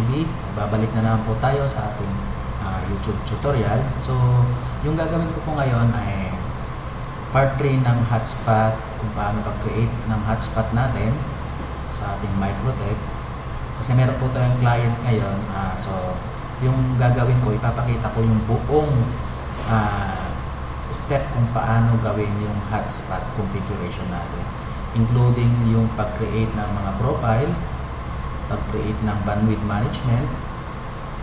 TV. Babalik na naman po tayo sa ating YouTube tutorial. So, yung gagawin ko po ngayon ay part 3 ng hotspot, kung paano pag-create ng hotspot natin sa ating Microtech. Kasi meron po tayong client ngayon. So, yung gagawin ko, ipapakita ko yung buong step kung paano gawin yung hotspot configuration natin, including yung pag-create ng mga profile, pag-create ng bandwidth management,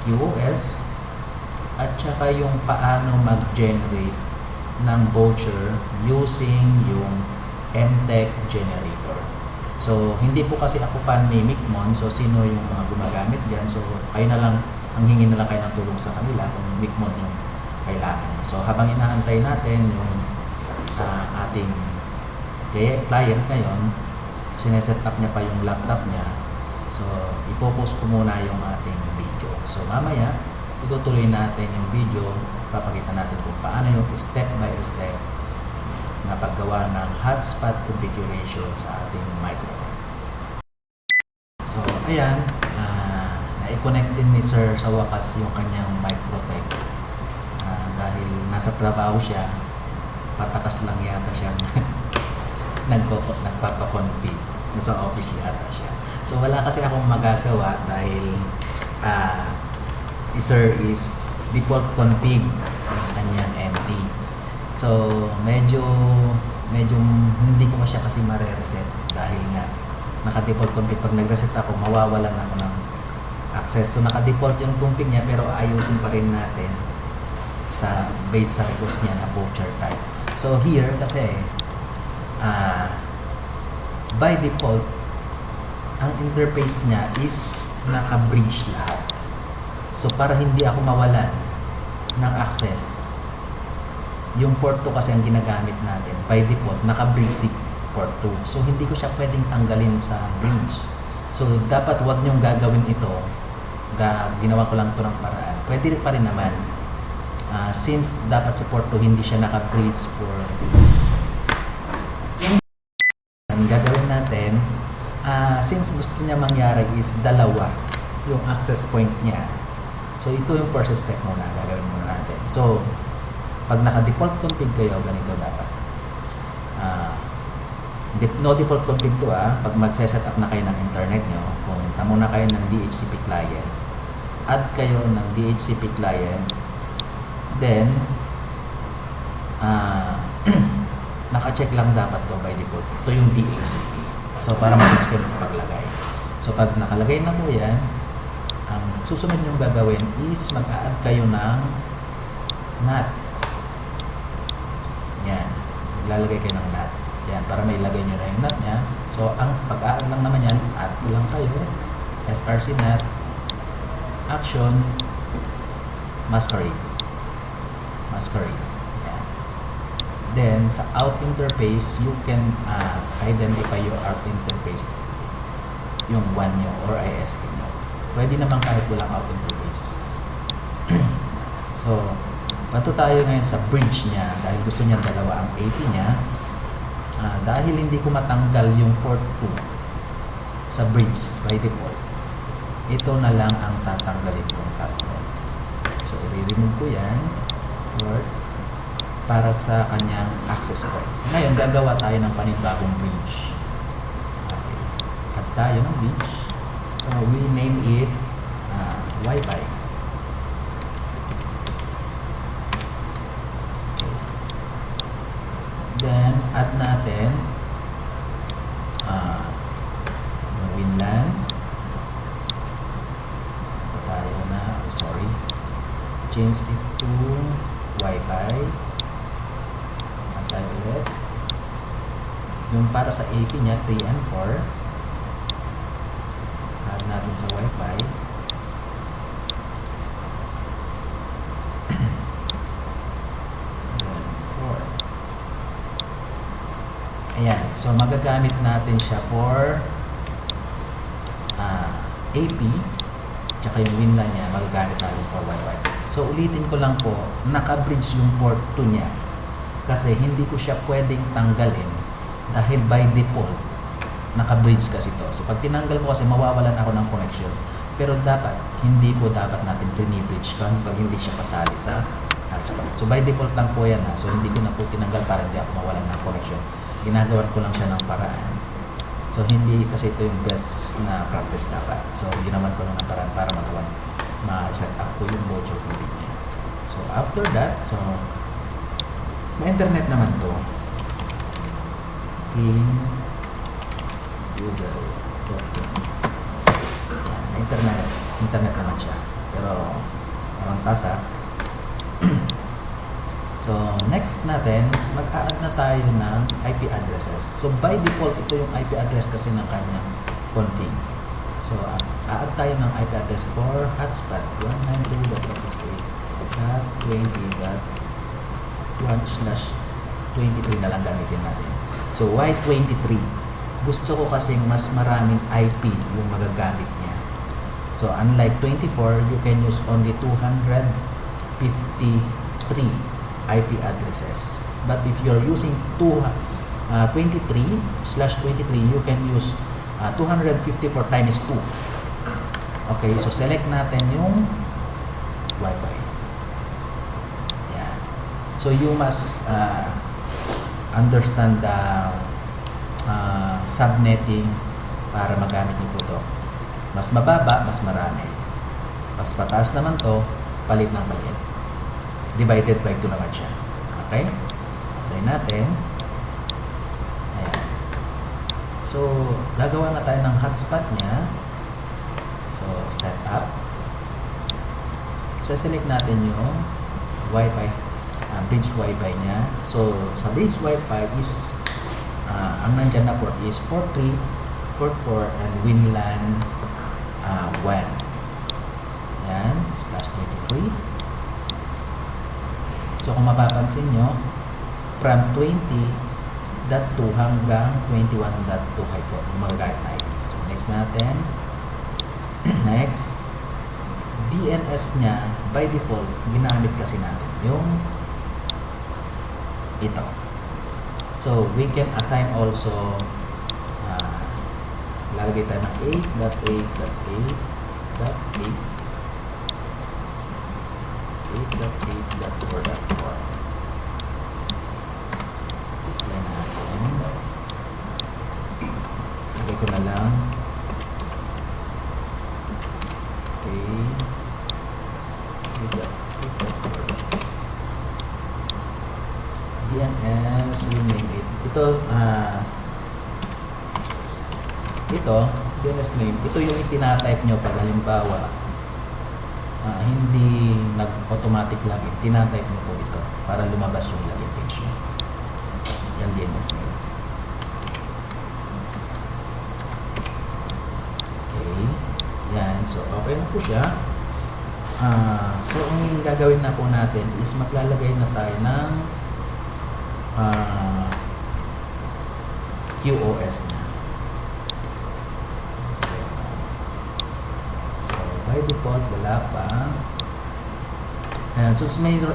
QoS, at saka yung paano mag-generate ng voucher using yung MTech generator. So, hindi po kasi ako fan ni Micmon, so sino yung mga gumagamit dyan, so kayo na lang, ang hingi na lang kayo ng tulong sa kanila kung Micmon yung kailangan nyo. So, habang inaantay natin yung ating client ngayon, sineset up niya pa yung laptop niya. So, ipopost ko muna yung ating video. So, mamaya, itutuloy natin yung video. Papakita natin kung paano yung step by step na paggawa ng hotspot configuration sa ating Microtech. So, ayan. Na-connect din ni Sir sa wakas yung kanyang Microtech. Dahil nasa trabaho siya, patakas lang yata siya nagpapakonfig. Nasa office yata siya. So, wala kasi akong magagawa dahil si Sir is default config ng kanyang MT. So, medyo hindi ko siya kasi mare-reset dahil nga naka-default config. Pag nag-reset ako, mawawalan ako ng access. So, naka-default yung config niya pero ayusin pa rin natin sa base sa request niya na voucher type. So, here kasi by default ang interface niya is naka-bridge lahat. So, para hindi ako mawalan ng access, yung port 2 kasi ang ginagamit natin, by default, naka-bridge si port 2. So, hindi ko siya pwedeng tanggalin sa bridge. So, dapat wag niyong gagawin ito. Ginawa ko lang ito ng paraan. Pwede pa rin naman. Since dapat si port 2, hindi siya naka-bridge for... Ang gagawin natin, since gusto niya mangyari is dalawa yung access point niya. So, ito yung first step muna. Gagawin muna natin. So, pag naka-default config kayo, ganito dapat. No default config to pag mag-set up na kayo ng internet nyo, kung tamo na kayo ng DHCP client, add kayo ng DHCP client, then, naka-check lang dapat to by default. Ito yung DHCP. So, para mabilis kayo paglagay. So, pag nakalagay na po yan, ang susunod yung gagawin is mag-a-add kayo ng NAT. Yan. Lalagay kayo ng NAT. Yan. Para may ilagay nyo na yung NAT nya. So, ang pag-a-add lang naman yan, add ko lang kayo. src NAT action masquerade. Yan. Then, sa out interface, you can identify your out interface. Yung one nyo or ISP nyo. Pwede naman kahit walang out interface. So, punto tayo ngayon sa bridge niya dahil gusto niya dalawa ang AP niya. Dahil hindi ko matanggal yung port 2 sa bridge by default, ito na lang ang tatanggalin kong tatlo. So, i-remove ko yan port para sa kanyang access point. Ngayon, gagawa tayo ng panibagong bridge. Okay. Add tayo ng bridge. So, we name it Wi-Fi. Okay. Then, add natin yung WinLAN. Ito tayo na, change it to Wi-Fi. Add tayo ulit. Yung para sa AP niya, 3 and 4. Add natin sa Wi-Fi. Then 4. Ayan. So, magagamit natin siya for AP. Tsaka yung WinLAN niya, magagamit natin for Wi-Fi. So, ulitin ko lang po, naka-bridge yung port 2 niya. Kasi hindi ko siya pwedeng tanggalin dahil by default, naka-bridge kasi to. So, pag tinanggal ko kasi mawawalan ako ng connection. Pero hindi po dapat natin bridge pag hindi siya kasali sa hotspot. So by default lang po yan So hindi ko na po tinanggal para hindi ako mawalan ng connection. Ginagawan ko lang siya ng paraan. So hindi kasi ito yung best na practice dapat. So ginawan ko lang ng paraan para ma-set up ko yung Mojo TV niya. So after that, so may internet naman to in google.com. Yan, may internet naman siya. Pero parang tasa. So next natin, mag-a-add na tayo ng IP addresses. So by default, ito yung IP address kasi ng kanyang config. So a-add tayo ng IP address for hotspot 192.168.1/23 na lang gamitin natin. So why 23? Gusto ko kasing mas maraming IP yung magagamit niya. So unlike 24, you can use only 253 IP addresses. But if you're using 23/23, you can use 254 times 2. Okay, so select natin yung Wi-Fi. Yan. So you must understand the subnetting para magamit niyo po to. Mas mababa, mas marami. Mas pataas naman to, palit ng maliit. Divided by 2 naman siya. Okay? Apply natin. Ayan. So, gagawa na tayo ng hotspot niya. So, set up. Select natin yung Wi-Fi, bridge Wi-Fi niya. So, sa bridge Wi-Fi is, ang nandyan na port is 4344 and WinLAN 1. Yan, /23. So kung mapapansin nyo, from 20.2 hanggang 21.254 yung magagamit na IP. So next natin, next, DNS niya by default ginamit kasi natin yung ito. So we can assign also lalagay tayo ng 8.8.8.8.8.4.4. Apply natin. Lagay ko na lang. Okay. 8.8.4. DNS, we name it. Ito, DNS name, ito yung itinatype nyo pag halimbawa hindi nag-automatic login, tinatype nyo po ito para lumabas yung login page nyo. Yan DNS name. Okay, yan, so okay na po siya. So ang gagawin na po natin is maglalagay na tayo ng QoS na. By default, wala pa. Ayan, so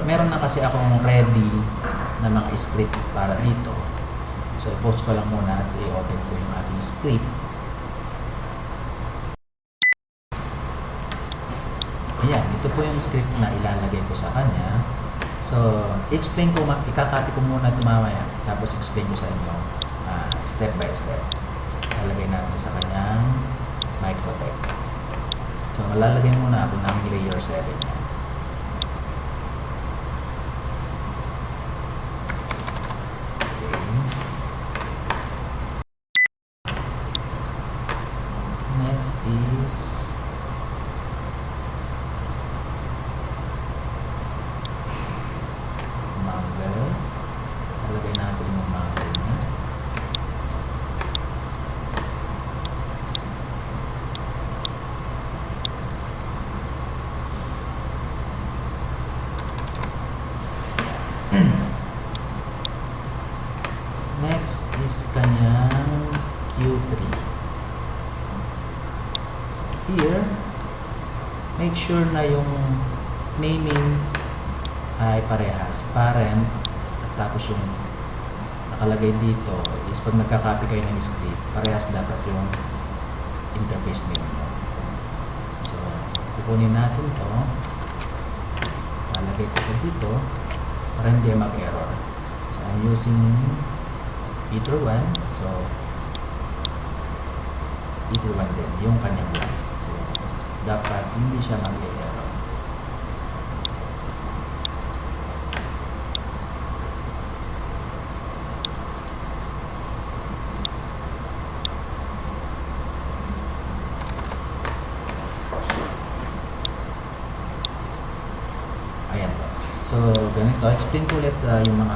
meron na kasi akong ready na mga script para dito. So i-post ko lang muna at i-open ko yung aking script. Ayan, ito po yung script na ilalagay ko sa kanya. So explain ko, ikakopy ko muna ito mamaya. Tapos explain ko sa inyo step by step. Ilalagay natin sa kanyang Microtech. So, malalagay muna ako ng layer 7 niya. Okay. Next is Mangle. Lalagay natin yung Mangle niya. Next is kanyang Q3. So here, make sure na yung naming ay parehas, parent, at tapos yung nakalagay dito is pag nagka-copy kayo ng script, parehas dapat yung interface name nyo. So kunin natin to, lalagay ko siya dito para hindi mag-error. So I'm using Ether 1, so Ether 1 din yung kanyang line. So dapat hindi siya mag-error. Ayan po. So ganito, explain ko ulit yung mga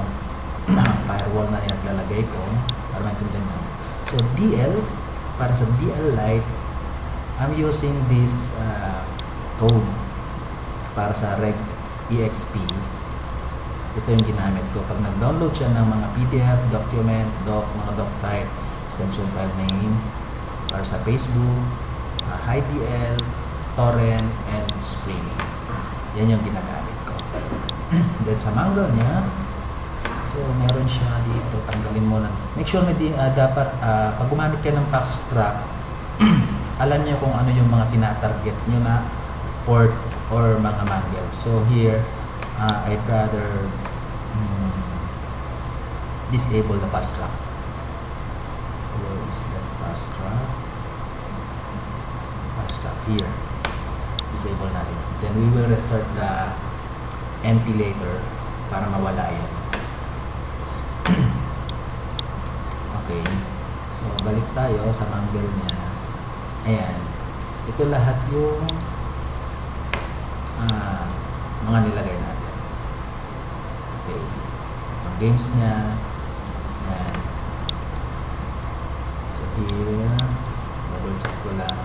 firewall na naglalagay ko para maintindihan nyo. So DL, para sa DL Lite, I'm using this code para sa Regs EXP. Ito yung ginamit ko. Pag nag-download siya ng mga PDF, document, mga doc type, extension file name, para sa Facebook, HiDL, torrent, and streaming. Yan yung ginagamit ko. Then sa Mangle niya, so meron siya dito, tanggalin mo na. Make sure na dapat pag gumamit ka ng Foxtrot, alam niyo kung ano yung mga tina-target nyo na port or mga Mangle. So here, I'd rather disable the Foxtrot. Where is the Foxtrot? Foxtrot here. Disable natin. Then we will restart the empty later para mawala yan. Okay. So balik tayo sa Mangle niya. Ayan. Ito lahat yung mga nilagay natin. Okay. Ang games niya. Ayan. So here, double check ko lang.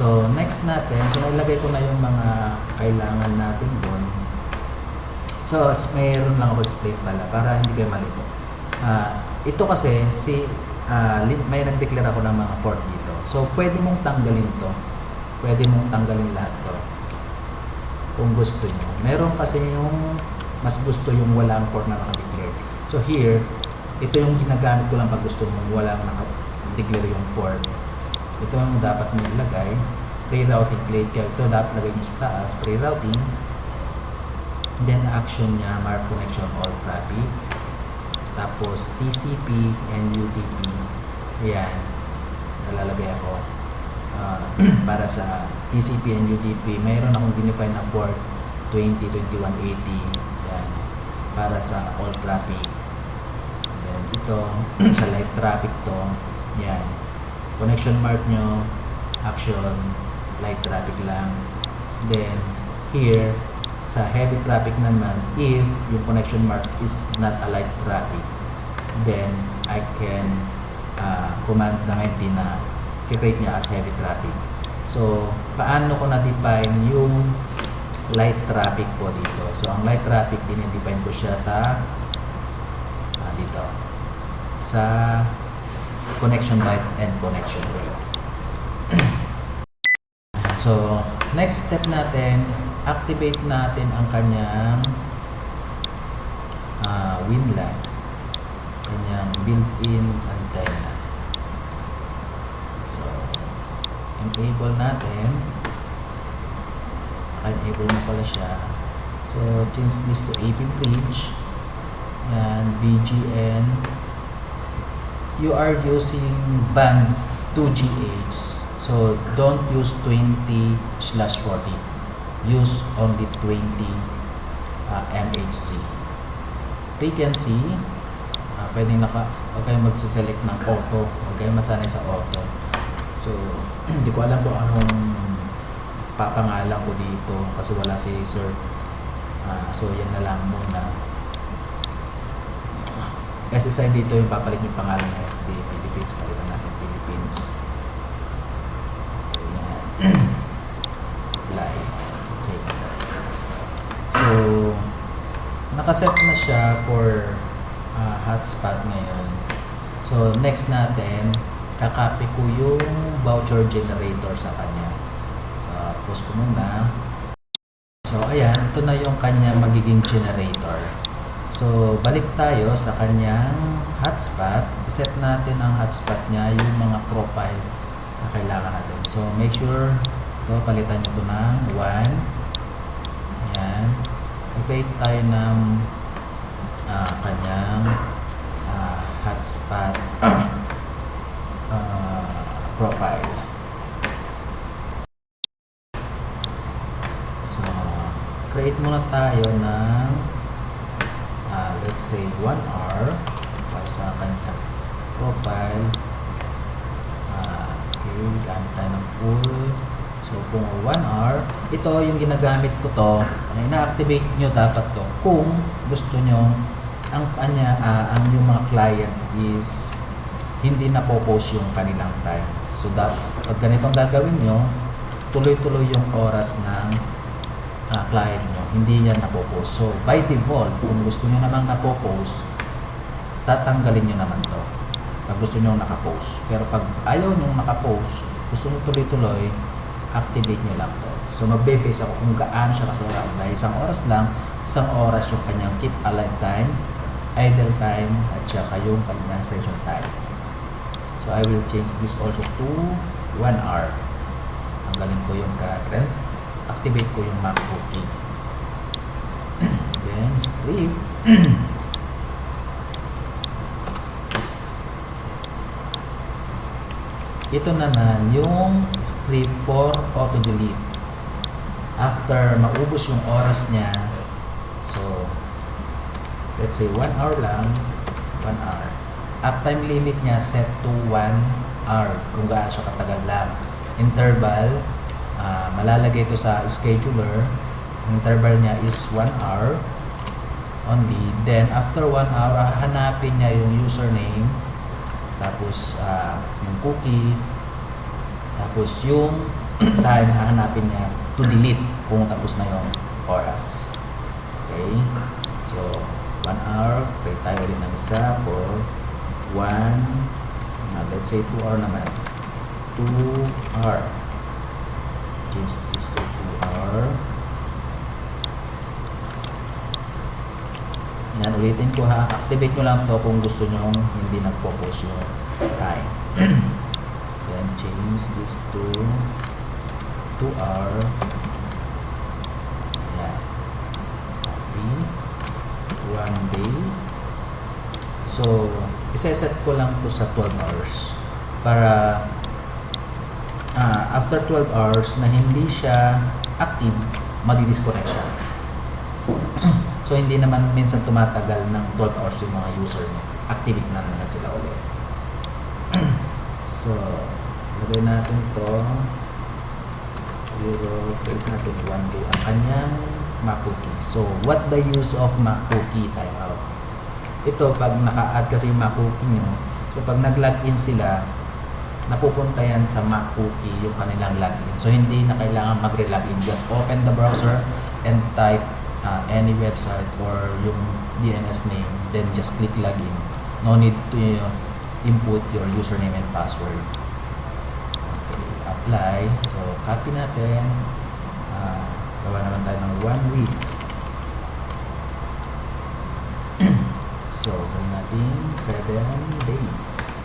So next natin, so nailagay ko na yung mga kailangan natin doon. So mayroon lang ako explain pala para hindi kayo malito. Ito kasi may nag-declare ako ng mga port dito. So pwede mong tanggalin to. Pwede mong tanggalin lahat to. Kung gusto nyo. Meron kasi yung mas gusto yung walang port na naka-declare. So here, ito yung ginagamit ko lang pag gusto mong walang naka-declare yung port. Ito yung dapat nyo ilagay. Pre-routing plate kayo. Ito dapat lagay nyo sa taas. Pre-routing. Then action niya, mark connection all traffic. Tapos TCP and UDP. Ayan. Nalalagay ako. Para sa TCP and UDP, mayroon akong dinefine na port 202180. Ayan. Para sa all traffic. Then ito, sa light traffic to. Ayan. Connection mark nyo, action, light traffic lang. Then, here, sa heavy traffic naman, if yung connection mark is not a light traffic, then I can command ng empty na i-create niya as heavy traffic. So, paano ko na-define yung light traffic po dito? So, ang light traffic, dinidefine ko siya sa dito. Sa connection byte and connection rate. So, next step natin, activate natin ang kanyang WinLAN, kanyang built-in antenna. So, enable natin. Enable na pala siya. So, change this to AP bridge and BGN. You are using band 2GH, so don't use 20/40. Use only 20 MHz. Frequency, pwedeng huwag kayong magsiselect ng auto, huwag kayong masanay sa auto. So hindi ko alam kung anong papangalan ko dito kasi wala si sir. So yan na lang muna. SSI dito yung papalit yung pangalan ng SD Philippines, palitan natin Philippines. Ayan. Apply. Okay. So nakaset na siya for hotspot ngayon. So next natin, kakopy ko yung voucher generator sa kanya. So post ko muna. So ayan, ito na yung kanya magiging generator. So, balik tayo sa kanyang hotspot. Set natin ang hotspot niya, yung mga profile na kailangan natin. So, make sure ito, palitan nyo ito ng 1. Ayan. I-create tayo ng kanyang hotspot profile. So, create muna tayo ng let's say 1 hour para sa kanyang profile. Okay, gamit tayo ng full. So, kung 1 hour, ito yung ginagamit ko to, ina-activate nyo dapat to kung gusto nyo ang yung mga client is hindi na po-post yung kanilang time. So, pag ganitong gagawin nyo, tuloy-tuloy yung oras ng client nyo, hindi yan napopost. So, by default, kung gusto nyo namang napopost, tatanggalin nyo naman to pag gusto nyo nakapost. Pero pag ayaw nyo nakapost, gusto nyo tuloy-tuloy, activate nyo lang to. So, magbe-base ako kung gaano siya kasalaran. Dahil isang oras yung kanyang keep alive time, idle time, at saka yung kanyang session time. So, I will change this also to 1 hour. Tanggalin ko yung current. Activate ko yung MacBookie. Then, script. Ito naman yung script for auto-delete. After maubos yung oras niya, so, let's say 1 hour lang, 1 hour. Uptime limit niya set to 1 hour, kung gaano siya katagal lang. Interval, malalagay ito sa scheduler. Ang interval niya is 1 hour only. Then, after 1 hour, hanapin niya yung username, tapos yung cookie, tapos yung time, hahanapin niya to delete kung tapos na yung oras. Okay? So, 1 hour, create tayo ulit ng isa for 1, let's say 2 hour naman. 2 hour. Change this to 2 hour. Yan, ulitin ko ha. Activate nyo lang to kung gusto nyo hindi nagpo-post yung time. Then, change this to 2 hour. Ayan. Copy. 1 day. So, iseset ko lang to sa 12 hours. Para after 12 hours na hindi siya active, madi-disconnect siya. So, hindi naman minsan tumatagal ng 12 hours yung mga user niya. Activate na naman sila ulit. So, lagay natin to. Create natin 1 day ang kanyang MacBookie. So, what the use of MacBookie timeout? Ito, pag naka-add kasi yung MacBookie nyo, so pag nag-login sila, napupunta yan sa MacBookie yung kanilang login. So, hindi na kailangan magre-login. Just open the browser and type any website or yung DNS name, then just click login. No need to input your username and password. Okay, apply. So, copy natin. Gawa naman tayo ng 1 week. So, gawin natin 7 days.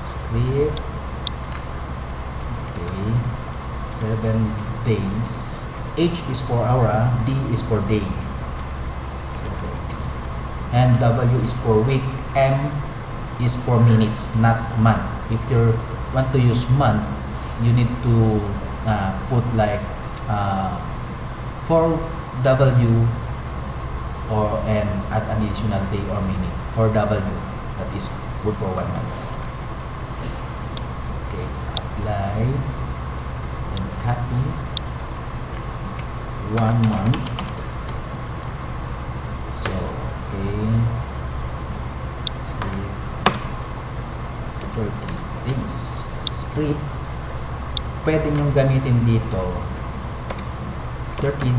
Script. Okay. 7 days. H is for hour, D is for day. 7. And W is for week. M is for minutes, not month. If you want to use month, you need to put like for W and add an additional day or minute. For W, that is good for 1 month. Okay, apply and copy 1 month. So, okay. Script 30 days. Script pwede nyong gamitin dito 30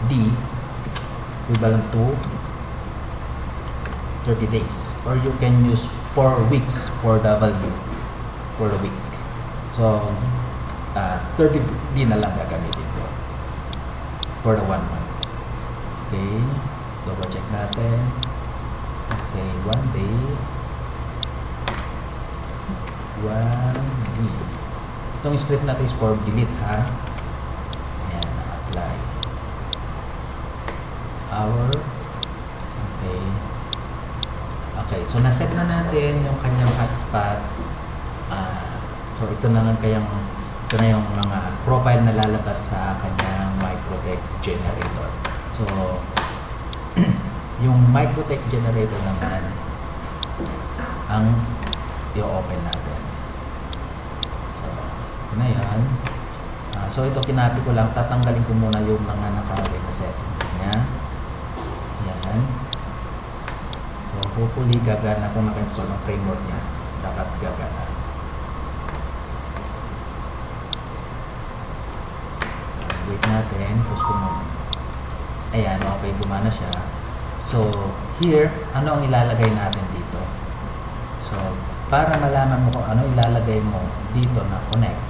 D equivalent to 30 days, or you can use 4 weeks for W for a week. So 30 D na lang gagamitin ko for the 1 month. Okay, double check natin. Okay, 1day 1D. Itong script natin is for delete ha. Ayan, apply hour. Okay. Okay, so naset na natin yung kanyang hotspot. So ito na yung mga profile na lalabas sa kanyang Microtech generator. So yung Microtech generator naman ang i-open natin. So ito na yan. So ito kinapi ko lang, tatanggalin ko muna yung mga nakalagay na settings niya. Yan. So hopefully gagana kung naka-install ng framework niya. Dapat gagana. Wait natin, pause ko muna. Ayan, okay, gumana siya. So, here, ano ang ilalagay natin dito? So, para malaman mo kung ano ilalagay mo dito na connect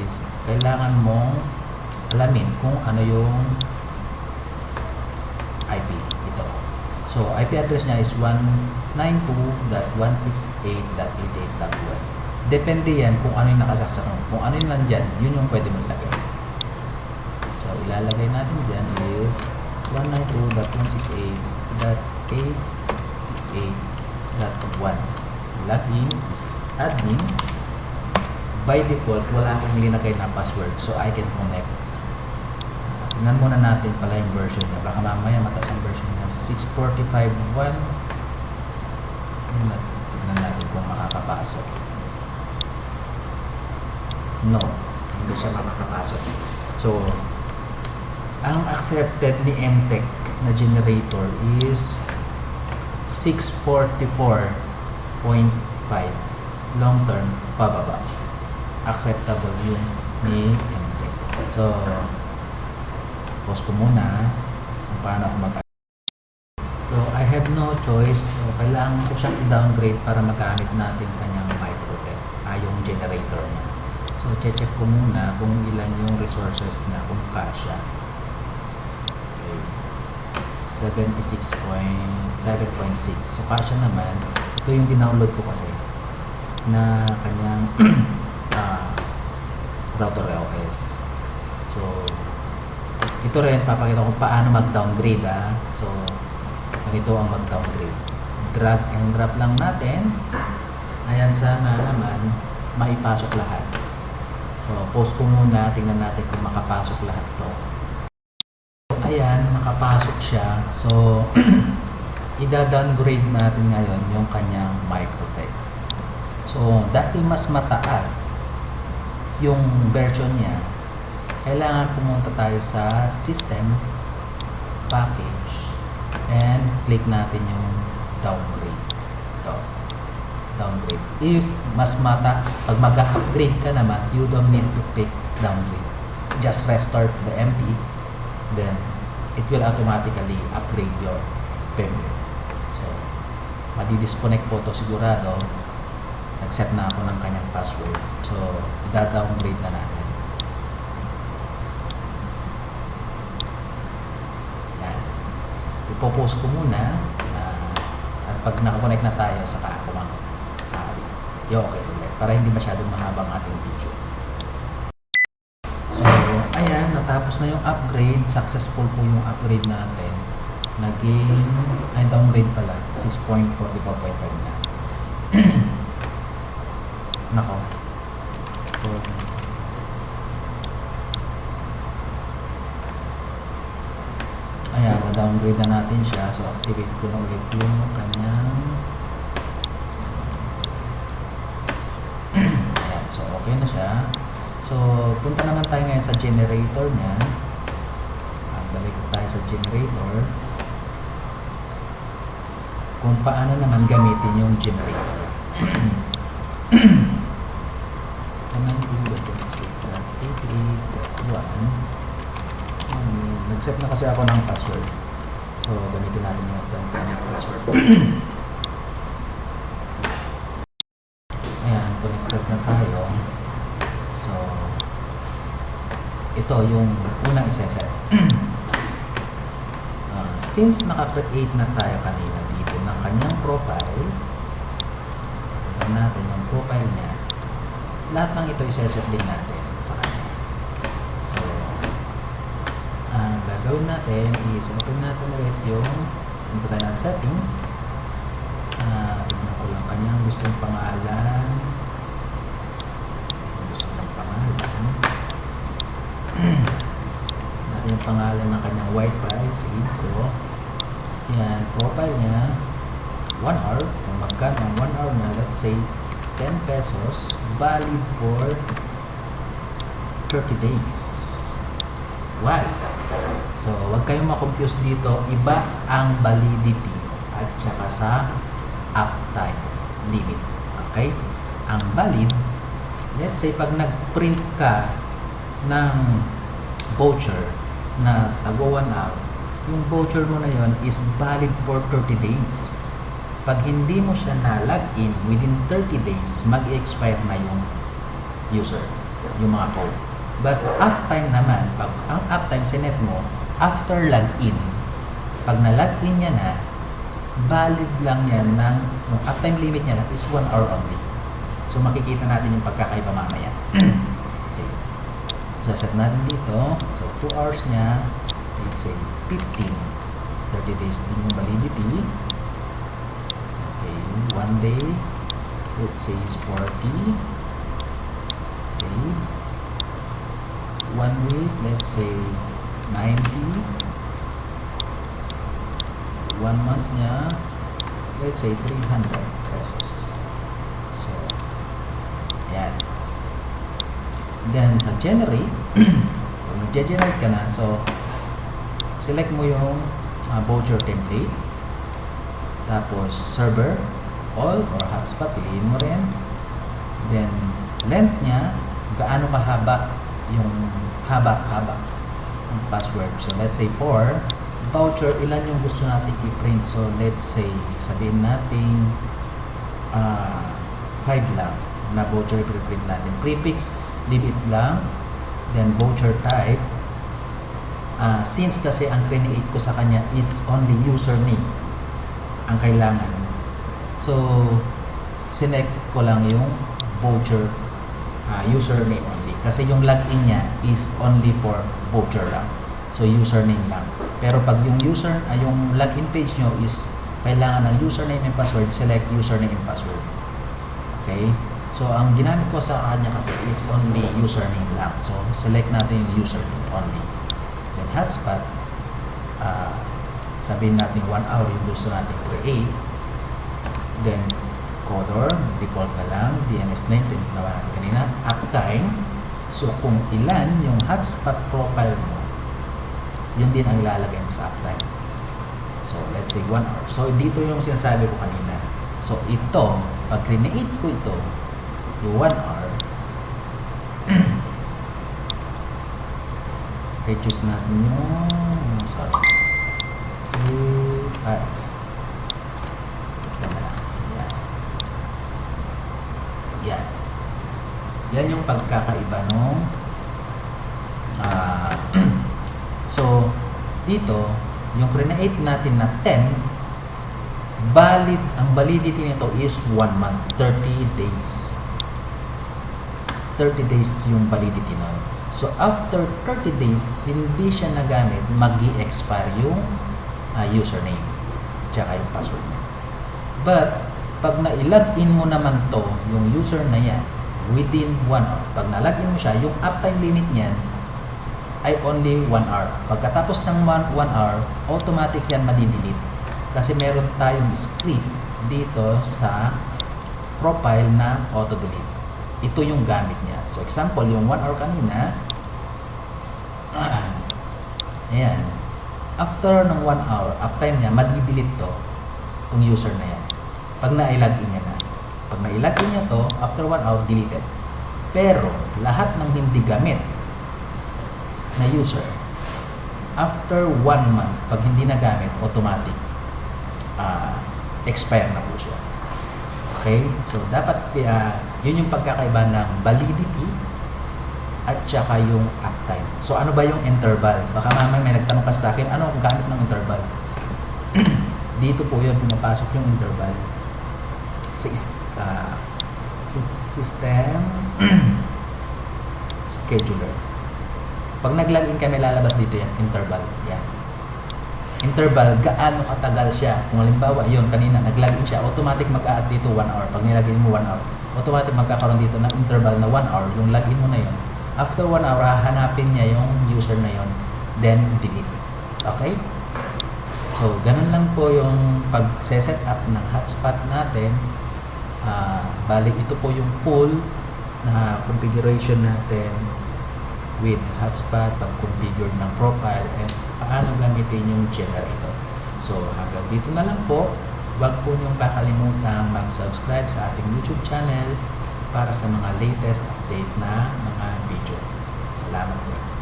is, kailangan mong alamin kung ano yung IP ito. So, IP address niya is 192.168.88.1. Depende yan kung ano yung nakasaksak mo. Kung ano yung nandyan, yun yung pwede mo ilagay. So, ilalagay natin dyan is 192.168.88.1. Login is admin. By default, wala akong linagay na password, so I can connect. Tingnan muna natin pala yung version niya. Baka mamaya mataas ang version niya. 645.1. Tingnan natin kung makakapasok. No, hindi siya makakapasok. So, ang accepted ni MTech na generator is 644.5 long term pababa. Acceptable yung ni MTech. So, pause ko muna kung paano ako So, I have no choice. So, kailangan ko siyang i-downgrade para magamit natin kanyang Microtech, yung generator niya. So, check ko muna kung ilan yung resources niya, kung kasya. 76.7.6. So, kasya naman. Ito yung dinownload ko kasi na kanyang router OS. So, ito rin, papakita ko paano mag-downgrade. So, ganito ang mag-downgrade. Drag and drop lang natin. Ayan, sana naman maipasok lahat. So, pause ko muna. Tingnan natin kung makapasok lahat to. Ayan, nakapasok siya. So, ida-downgrade natin ngayon yung kanyang Microtech. So, dahil mas mataas yung version niya, kailangan pumunta tayo sa System, Package, and click natin yung Downgrade. Ito, Downgrade. If mas pag mag-upgrade ka naman, you don't need to click Downgrade. Just restart the MP, then it will automatically upgrade your firmware. So, madi-disconnect po to sigurado. Nag-set na ako ng kanyang password. So, ida-downgrade na natin. Yan. Ipo-pause ko muna. At pag nakakonect na tayo, saka ako okay ulit. Para hindi masyadong mahabang ating video. So, ayan, natapos na yung upgrade. Successful po yung upgrade natin. Naging, downgrade pala. 6.44.5 na. Nako. Ayan, na-downgrade na natin siya. So, activate ko na ulit yung kanyang ayan, so okay na siya. So, punta naman tayo ngayon sa generator niya. Balik tayo sa generator. Kung paano naman gamitin yung generator. Nag-set na kasi ako ng password. So, gamitin natin yung kanyang password. Ayan, connected na tayo. So, ito yung unang iseset. since naka-create na tayo kanina dito ng kanyang profile, punta natin yung profile niya, lahat ng ito iseset din natin sa kanya. So, ang gagawin natin is open natin ulit yung punta tayo ng setting. Tignan ko lang kanyang gustong pangalan. Natin yung pangalan ng kanyang Wi-Fi, save ko. Yan, profile niya 1 hour, kung magkano ang 1 hour niya, let's say 10 pesos, valid for 30 days. Why? So, huwag kayong makonfuse dito, iba ang validity at saka sa uptime limit. Okay? Ang valid, let's say pag nag-print ka ng voucher na tagwa 1 hour, yung voucher mo na yon is valid for 30 days. Pag hindi mo siya na-login within 30 days, mag-expire na yung user, yung mga code. But uptime naman, pag ang uptime sinet mo, after login, pag na-login niya na, valid lang yan ng, yung uptime limit niya lang is 1 hour only. So makikita natin yung pagkakaiba mamaya. Save. So set natin dito. So 2 hours niya, let's say 15. 30 days din yung validity. Okay, 1 day, let's say is 40. Save. 1 week, let's say 90. 1 month niya, let's say 300 pesos. So, yan. Then, sa generate, kung nag-generate ka na, so, select mo yung voucher template. Tapos, server, all, or hotspot, piliin mo rin. Then, length niya, gaano kahaba yung haba ng password. So, let's say 4. Voucher, ilan yung gusto natin i-print? So, let's say, sabihin natin 5 lang na voucher i-print natin. Prefix, leave it lang. Then, voucher type. Since kasi ang create ko sa kanya is only username ang kailangan. So, select ko lang yung voucher username only. Kasi yung login niya is only for voucher lang. So, username lang. Pero pag yung yung login page nyo is kailangan ng username and password, select username and password. Okay? So, ang ginamit ko sa kanya kasi is only username lang. So, select natin yung username only. Then, hotspot, sabihin natin 1 hour yung gusto natin create. Then, Codor, default na lang. DNS name, ito yung ginawa natin kanina. Uptime. So, kung ilan yung hotspot profile mo, yun din ang ilalagay mo sa uptime. So, let's say 1 hour. So, dito yung sinasabi ko kanina. So, ito, pag create ko ito, yung 1 hour, okay, choose natin yung, sorry, say 5. Yan. Yan yung pagkakaiba nung so, dito, yung create natin na 10, valid, ang validity nito is 1 month, 30 days. 30 days yung validity nun. So, after 30 days, hindi siya nagamit, mag-i-expire yung username, tsaka yung password. But, pag na-login mo naman to, yung user na yan, within 1 hour, pag na-login mo siya, yung uptime limit niyan ay only 1 hour. Pagkatapos ng 1 hour, automatic yan madidelete. Kasi meron tayong script dito sa profile na auto-delete. Ito yung gamit niya. So, example, yung 1 hour kanina, ayan, after ng 1 hour, uptime niya, madidelete to, itong user na yan. Pag na-login niya na. Pag na-login niya to, after 1 hour, deleted. Pero, lahat ng hindi gamit na user, after 1 month, pag hindi na gamit, automatic, expire na po siya. Okay? So, dapat, yun yung pagkakaiba ng validity at saka yung uptime. So, ano ba yung interval? Baka mamaya may nagtanong ka sa akin, ano ang gamit ng interval? dito po yun pumapasok yung interval sa system scheduler. Pag nag-login kami, lalabas dito yan, interval. Yan. Interval, gaano katagal siya. Kung halimbawa, yun, kanina, nag-login siya, automatic mag-a-add dito 1 hour. Pag nilagin mo 1 hour, automatic magkakaroon dito ng interval na 1 hour. Yung login mo na yun. After 1 hour, hahanapin niya yung user na yun. Then, delete. Okay? So, ganun lang po yung pag-set up ng hotspot natin. Bali, ito po yung full na configuration natin with hotspot, pag-configure ng profile, and paano gamitin yung generator. So, hanggang dito na lang po. Huwag po niyong kakalimutan mag-subscribe sa ating YouTube channel para sa mga latest update na mga video. Salamat po.